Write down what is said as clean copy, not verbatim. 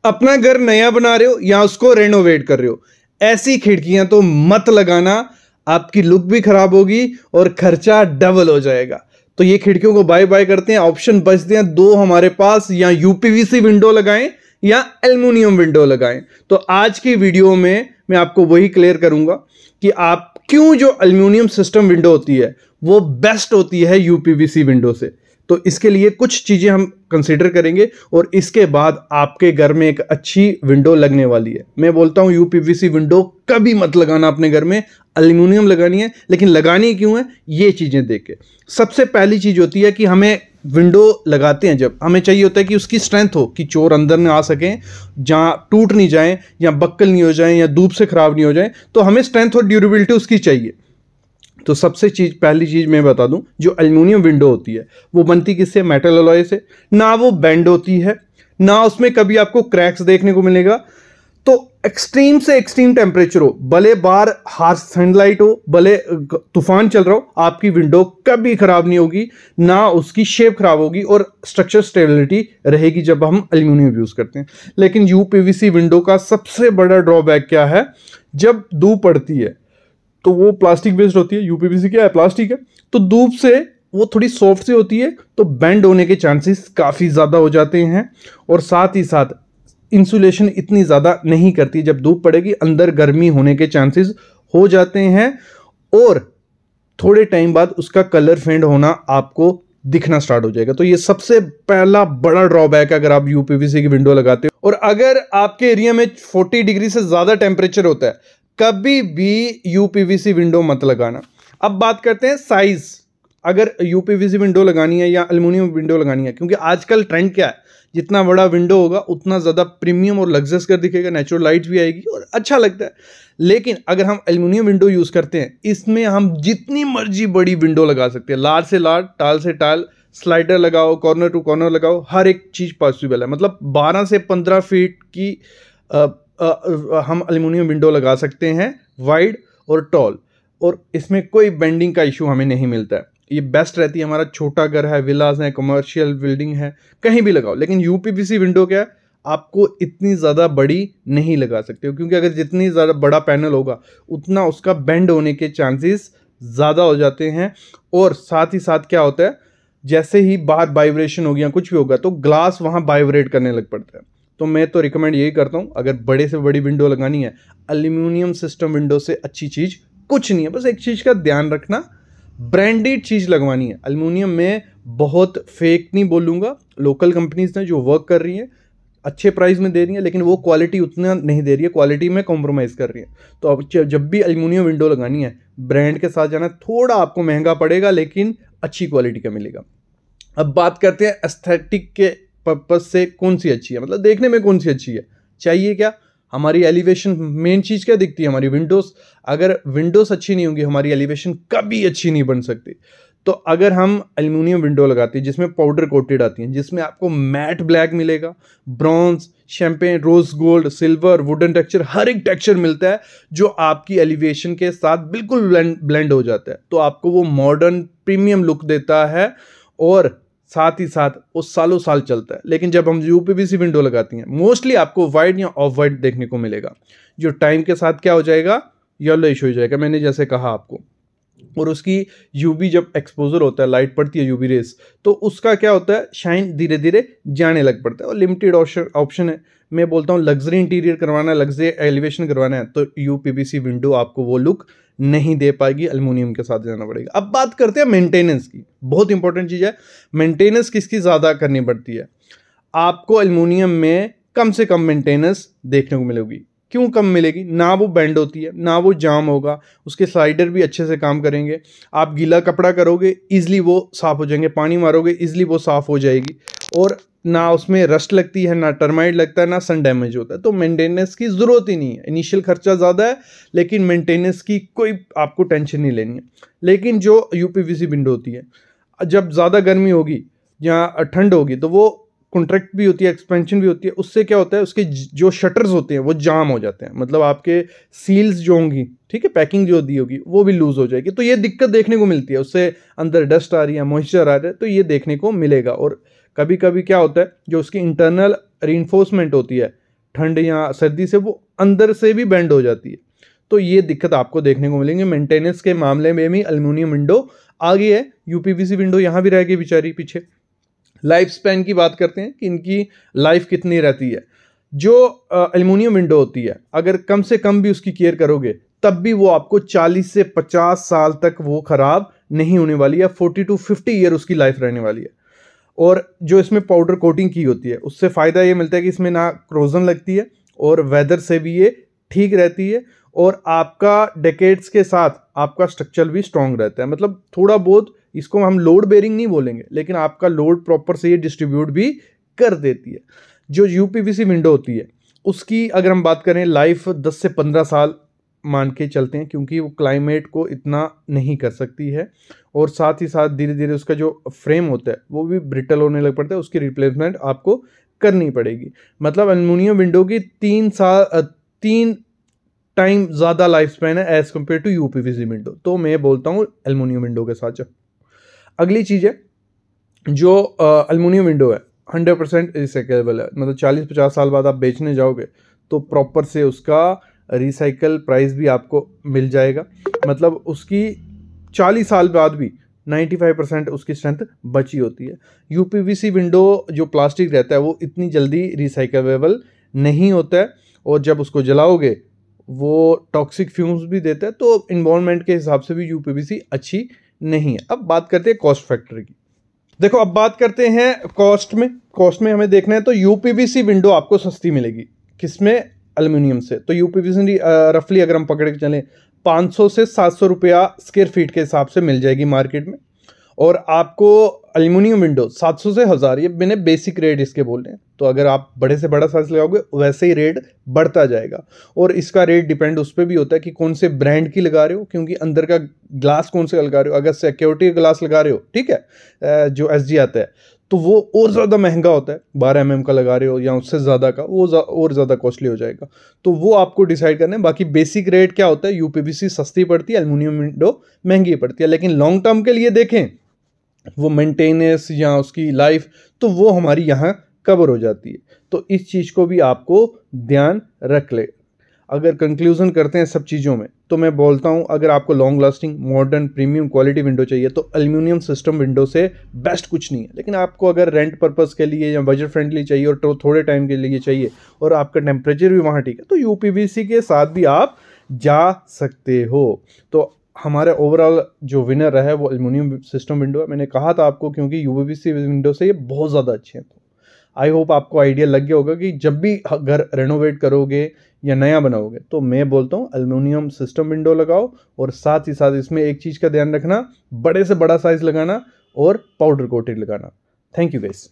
अपना घर नया बना रहे हो या उसको रेनोवेट कर रहे हो, ऐसी खिड़कियां तो मत लगाना। आपकी लुक भी खराब होगी और खर्चा डबल हो जाएगा। तो ये खिड़कियों को बाय बाय करते हैं। ऑप्शन बचते हैं दो हमारे पास, या यूपीवीसी विंडो लगाएं या एल्युमिनियम विंडो लगाएं। तो आज की वीडियो में मैं आपको वही क्लियर करूंगा कि आप क्यों जो एल्युमिनियम सिस्टम विंडो होती है वो बेस्ट होती है यूपीवीसी विंडो से। तो इसके लिए कुछ चीजें हम कंसीडर करेंगे और इसके बाद आपके घर में एक अच्छी विंडो लगने वाली है। मैं बोलता हूं यूपीवीसी विंडो कभी मत लगाना अपने घर में, एल्युमिनियम लगानी है। लेकिन लगानी क्यों है, ये चीजें देख के। सबसे पहली चीज होती है कि हमें विंडो लगाते हैं जब हमें चाहिए होता है कि उसकी स्ट्रेंथ हो, कि चोर अंदर ना आ सकें, जहां टूट नहीं जाए या बक्कल नहीं हो जाए या धूप से खराब नहीं हो जाए। तो हमें स्ट्रेंथ और ड्यूरेबिलिटी उसकी चाहिए। तो सबसे पहली चीज मैं बता दूं, जो एल्युमिनियम विंडो होती है वो बनती किससे, मेटल अलॉय से। ना वो बेंड होती है, ना उसमें कभी आपको क्रैक्स देखने को मिलेगा। तो एक्सट्रीम से एक्सट्रीम टेम्परेचर हो, भले बाहर हार्श सनलाइट हो, भले तूफान चल रहा हो, आपकी विंडो कभी खराब नहीं होगी, ना उसकी शेप खराब होगी और स्ट्रक्चर स्टेबिलिटी रहेगी जब हम एल्युमिनियम यूज करते हैं। लेकिन यूपीवीसी विंडो का सबसे बड़ा ड्रॉबैक क्या है, जब धूप पड़ती है तो वो प्लास्टिक बेस्ड होती है, यूपीवीसी क्या है, प्लास्टिक है। तो धूप से वो थोड़ी सॉफ्ट सी होती है, तो बेंड होने के चांसेस काफ़ी ज़्यादा हो जाते हैं। और साथ ही साथ इंसुलेशन इतनी ज़्यादा नहीं करती, जब धूप पड़ेगी अंदर गर्मी होने के चांसेस हो जाते हैं और थोड़े टाइम बाद उसका कलर फेड होना आपको दिखना स्टार्ट हो जाएगा। तो ये सबसे पहला बड़ा ड्रॉबैक है अगर आप यूपीवीसी की विंडो लगाते हो। और अगर आपके एरिया में 40 डिग्री से ज़्यादा टेम्परेचर होता है, कभी भी यूपीवीसी विंडो मत लगाना। अब बात करते हैं साइज। अगर यूपीवीसी विंडो लगानी है या एल्युमिनियम विंडो लगानी है, क्योंकि आजकल ट्रेंड क्या है, जितना बड़ा विंडो होगा उतना ज़्यादा प्रीमियम और लग्जरियस कर दिखेगा, नेचुरल लाइट भी आएगी और अच्छा लगता है। लेकिन अगर हम एल्युमिनियम विंडो यूज़ करते हैं, इसमें हम जितनी मर्जी बड़ी विंडो लगा सकते हैं, लार्ज से लार्ज, टाल से टाल, स्लाइडर लगाओ, कॉर्नर टू कॉर्नर लगाओ, हर एक चीज़ पॉसिबल है। मतलब 12 से 15 फीट की हम एल्युमिनियम विंडो लगा सकते हैं, वाइड और टॉल, और इसमें कोई बेंडिंग का इशू हमें नहीं मिलता है। ये बेस्ट रहती है। हमारा छोटा घर है, विलास है, कमर्शियल बिल्डिंग है, कहीं भी लगाओ। लेकिन यूपीवीसी विंडो क्या है, आपको इतनी ज़्यादा बड़ी नहीं लगा सकते हो, क्योंकि अगर जितनी ज़्यादा बड़ा पैनल होगा उतना उसका बेंड होने के चांसेस ज़्यादा हो जाते हैं। और साथ ही साथ क्या होता है, जैसे ही बाहर वाइब्रेशन होगी या कुछ भी होगा तो ग्लास वहाँ वाइब्रेट करने लग पड़ता है। तो मैं तो रिकमेंड यही करता हूँ, अगर बड़े से बड़ी विंडो लगानी है, एल्युमिनियम सिस्टम विंडो से अच्छी चीज़ कुछ नहीं है। बस एक चीज़ का ध्यान रखना, ब्रांडेड चीज़ लगवानी है। एल्युमिनियम में बहुत फेक नहीं बोलूँगा, लोकल कंपनीज ने जो वर्क कर रही हैं अच्छे प्राइस में दे रही हैं, लेकिन वो क्वालिटी उतना नहीं दे रही है, क्वालिटी में कॉम्प्रोमाइज़ कर रही है। तो अब जब भी एल्युमिनियम विंडो लगानी है, ब्रांड के साथ जाना, थोड़ा आपको महंगा पड़ेगा लेकिन अच्छी क्वालिटी का मिलेगा। अब बात करते हैं एस्थेटिक के पर्पज से कौन सी अच्छी है, मतलब देखने में कौन सी अच्छी है। चाहिए क्या, हमारी एलिवेशन, मेन चीज़ क्या दिखती है, हमारी विंडोज़। अगर विंडोज़ अच्छी नहीं होंगी, हमारी एलिवेशन कभी अच्छी नहीं बन सकती। तो अगर हम एल्युमिनियम विंडो लगाते हैं जिसमें पाउडर कोटेड आती हैं, जिसमें आपको मैट ब्लैक मिलेगा, bronze, champagne, rose gold, silver, wooden texture, हर एक टेक्सचर मिलता है जो आपकी एलिवेशन के साथ बिल्कुल ब्लेंड हो जाता है। तो आपको वो मॉडर्न प्रीमियम लुक देता है और साथ ही साथ वो सालों साल चलता है। लेकिन जब हम यूपीवीसी विंडो लगाती हैं, मोस्टली आपको वाइट या ऑफ वाइट देखने को मिलेगा, जो टाइम के साथ क्या हो जाएगा, येलोइश हो जाएगा, मैंने जैसे कहा आपको। और उसकी यूवी जब एक्सपोजर होता है, लाइट पड़ती है यूवी रेस, तो उसका क्या होता है, शाइन धीरे धीरे जाने लग पड़ता है। और लिमिटेड ऑप्शन है। मैं बोलता हूँ लग्जरी इंटीरियर करवाना है, लग्जरी एलिवेशन करवाना है, तो यूपीवीसी विंडो आपको वो लुक नहीं दे पाएगी, एल्युमिनियम के साथ जाना पड़ेगा। अब बात करते हैं मेंटेनेंस की। बहुत इंपॉर्टेंट चीज़ है, मेंटेनेंस किसकी ज़्यादा करनी पड़ती है। आपको एल्युमिनियम में कम से कम मेंटेनेंस देखने को मिलेगी। क्यों कम मिलेगी, ना वो बेंड होती है, ना वो जाम होगा, उसके स्लाइडर भी अच्छे से काम करेंगे। आप गीला कपड़ा करोगे इजीली वो साफ़ हो जाएंगे, पानी मारोगे इजीली वो साफ़ हो जाएगी, और ना उसमें रस्ट लगती है, ना टर्माइट लगता है, ना सन डैमेज होता है। तो मेंटेनेंस की ज़रूरत ही नहीं है। इनिशियल खर्चा ज़्यादा है लेकिन मेंटेनेंस की कोई आपको टेंशन नहीं लेनी है। लेकिन जो यूपीवीसी विंडो होती है, जब ज़्यादा गर्मी होगी या ठंड होगी तो वो कॉन्ट्रैक्ट भी होती है, एक्सपेंशन भी होती है। उससे क्या होता है, उसके जो शटर्स होते हैं वो जाम हो जाते हैं, मतलब आपके सील्स जो होंगी, ठीक है, पैकिंग जो दी होगी वो भी लूज़ हो जाएगी। तो ये दिक्कत देखने को मिलती है, उससे अंदर डस्ट आ रही है, मॉइस्चर आ रहा है, तो ये देखने को मिलेगा। और कभी कभी क्या होता है, जो उसकी इंटरनल रीइंफोर्समेंट होती है, ठंड या सर्दी से वो अंदर से भी बेंड हो जाती है। तो ये दिक्कत आपको देखने को मिलेंगे। मेंटेनेंस के मामले में भी एल्युमिनियम विंडो आगे है, यूपीवीसी विंडो यहाँ भी रह गई बेचारी पीछे। लाइफ स्पैन की बात करते हैं कि इनकी लाइफ कितनी रहती है। जो एल्युमिनियम विंडो होती है, अगर कम से कम भी उसकी केयर करोगे तब भी वो आपको 40 से 50 साल तक वो खराब नहीं होने वाली है। 40 to 50 ईयर उसकी लाइफ रहने वाली है। और जो इसमें पाउडर कोटिंग की होती है उससे फ़ायदा ये मिलता है कि इसमें ना क्रोजन लगती है और वेदर से भी ये ठीक रहती है, और आपका डेकेड्स के साथ आपका स्ट्रक्चर भी स्ट्रांग रहता है। मतलब थोड़ा बहुत इसको हम लोड बेरिंग नहीं बोलेंगे, लेकिन आपका लोड प्रॉपर से ये डिस्ट्रीब्यूट भी कर देती है। जो यूपीवीसी विंडो होती है उसकी अगर हम बात करें, लाइफ 10 से 15 साल मान के चलते हैं, क्योंकि वो क्लाइमेट को इतना नहीं कर सकती है। और साथ ही साथ धीरे धीरे उसका जो फ्रेम होता है वो भी ब्रिटल होने लग पड़ता है, उसकी रिप्लेसमेंट आपको करनी पड़ेगी। मतलब एल्युमिनियम विंडो की 3 टाइम ज़्यादा लाइफ स्पैन है as compare to UPVC window. तो मैं बोलता हूँ एल्युमिनियम विंडो के साथ। अगली चीज़ है, जो एल्युमिनियम विंडो है 100% रिसाइकेबल है। मतलब 40-50 साल बाद आप बेचने जाओगे तो प्रॉपर से उसका रिसाइकल प्राइस भी आपको मिल जाएगा। मतलब उसकी 40 साल बाद भी 95% उसकी स्ट्रेंथ बची होती है। यूपीवीसी विंडो जो प्लास्टिक रहता है वो इतनी जल्दी रिसाइकेबल नहीं होता है, और जब उसको जलाओगे वो टॉक्सिक फ्यूम्स भी देता है। तो इन्वायरमेंट के हिसाब से भी यूपीवीसी अच्छी नहीं है। अब बात करते हैं कॉस्ट फैक्टर की। देखो, अब बात करते हैं कॉस्ट में हमें देखना है तो यूपीवीसी विंडो आपको सस्ती मिलेगी किसमें, एल्युमिनियम से। तो यूपीवीसी रफली अगर हम पकड़ के चलें 500 से 700 रुपया स्क्वायर फीट के हिसाब से मिल जाएगी मार्केट में। और आपको एल्युमिनियम विंडो 700 से 1000, ये मैंने बेसिक रेट इसके बोल रहे हैं। तो अगर आप बड़े से बड़ा साइज लगाओगे वैसे ही रेट बढ़ता जाएगा। और इसका रेट डिपेंड उस पर भी होता है कि कौन से ब्रांड की लगा रहे हो, क्योंकि अंदर का ग्लास कौन से लगा रहे हो। अगर सिक्योरिटी ग्लास लगा रहे हो, ठीक है, जो एसजी आता है, तो वो और ज़्यादा महंगा होता है। 12 mm का लगा रहे हो या उससे ज़्यादा का, वो और ज़्यादा कॉस्टली हो जाएगा। तो वो आपको डिसाइड करना है। बाकी बेसिक रेट क्या होता है, यूपीवीसी सस्ती पड़ती है, एल्युमिनियम विंडो महंगी पड़ती है। लेकिन लॉन्ग टर्म के लिए देखें, वो मेंटेनेंस या उसकी लाइफ, तो वो हमारी यहाँ कवर हो जाती है। तो इस चीज़ को भी आपको ध्यान रख ले। अगर कंक्लूजन करते हैं सब चीज़ों में, तो मैं बोलता हूँ अगर आपको long lasting modern premium quality window चाहिए तो एल्युमिनियम सिस्टम विंडो से बेस्ट कुछ नहीं है। लेकिन आपको अगर रेंट पर्पस के लिए या बजट फ्रेंडली चाहिए और तो थोड़े टाइम के लिए चाहिए और आपका टेम्परेचर भी वहाँ ठीक है, तो यूपीवीसी के साथ भी आप जा सकते हो। तो हमारा ओवरऑल जो विनर है वो एल्युमिनियम सिस्टम विंडो है। मैंने कहा था आपको, क्योंकि यूपीवीसी विंडो से ये बहुत ज़्यादा अच्छे हैं। तो आई होप आपको आइडिया लग गया होगा कि जब भी घर रेनोवेट करोगे या नया बनाओगे तो मैं बोलता हूँ एल्युमिनियम सिस्टम विंडो लगाओ। और साथ ही साथ इसमें एक चीज़ का ध्यान रखना, बड़े से बड़ा साइज़ लगाना और पाउडर कोटेड लगाना। Thank you guys.